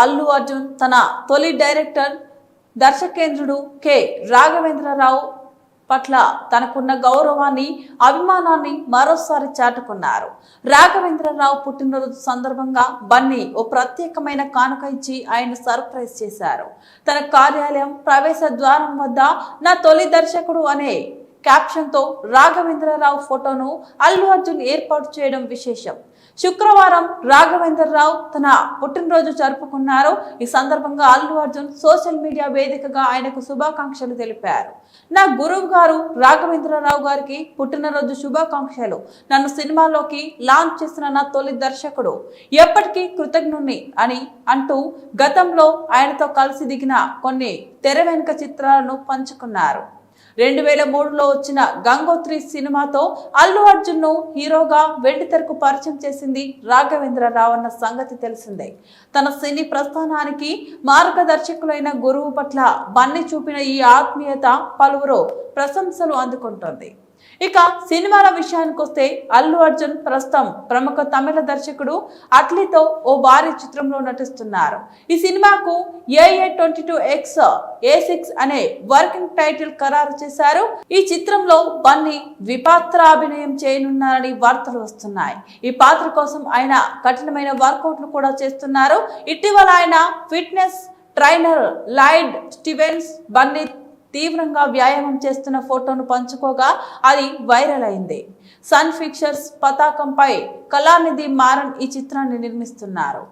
అల్లు అర్జున్ తన తొలి director దర్శకేంద్రుడు K Raghavendra Rao పట్ల తనకున్న గౌరవాన్ని అభిమానాన్ని మరోసారి చాటుకున్నారు. రాఘవేంద్రరావు పుట్టినరోజు సందర్భంగా బన్నీ ఓ ప్రత్యేకమైన కానుక ఇచ్చి ఆయన సర్ప్రైజ్ చేశారు. తన కార్యాలయం ప్రవేశ ద్వారం వద్ద నా తొలి దర్శకుడు అనే క్యాప్షన్తో రాఘవేంద్రరావు ఫోటోను అల్లు అర్జున్ ఏర్పాటు చేయడం విశేషం. శుక్రవారం రాఘవేంద్రరావు తన పుట్టినరోజు జరుపుకున్నారు. ఈ సందర్భంగా అల్లు అర్జున్ సోషల్ మీడియా వేదికగా ఆయనకు శుభాకాంక్షలు తెలిపారు. నా గురువు గారు రాఘవేంద్రరావు గారికి పుట్టినరోజు శుభాకాంక్షలు. నన్ను సినిమాలోకి లాంచ్ చేసిన నా తొలి దర్శకుడు, ఎప్పటికీ కృతజ్ఞుణ్ణి అని అంటూ గతంలో ఆయనతో కలిసి దిగిన కొన్ని తెర వెనుక చిత్రాలను పంచుకున్నారు. 2003లో వచ్చిన గంగోత్రి సినిమాతో అల్లు అర్జున్ ను హీరోగా వెండితెరకు పరిచయం చేసింది రాఘవేంద్రరావు అన్న సంగతి తెలిసిందే. తన సినీ ప్రస్థానానికి మార్గదర్శకులైన గురువు పట్ల బన్నీ చూపిన ఈ ఆత్మీయత పలువురు ప్రశంసలు అందుకుంటోంది. ఇక సినిమాల విషయానికి వస్తే అల్లు అర్జున్ ప్రస్తుతం ప్రముఖ తమిళ దర్శకుడు అట్లీతో ఓ భారీ చిత్రంలో నటిస్తున్నారు. ఈ సినిమాకు AA22X A6 అనే వర్కింగ్ టైటిల్ ఖరారు చేశారు. ఈ చిత్రంలో బన్నీ ద్విపాత్రాభినయం చేయనున్నారని వార్తలు వస్తున్నాయి. ఈ పాత్ర కోసం ఆయన కఠినమైన వర్కౌట్లు కూడా చేస్తున్నారు. ఇటీవల ఆయన fitness trainer Lloyd Stevens Bunny తీవ్రంగా వ్యాయామం చేస్తున్న ఫోటోను పంచుకోగా అది వైరల్ అయింది. సన్ పిక్చర్స్ పతాకంపై కళానిధి మారన్ ఈ చిత్రాన్ని నిర్మిస్తున్నారు.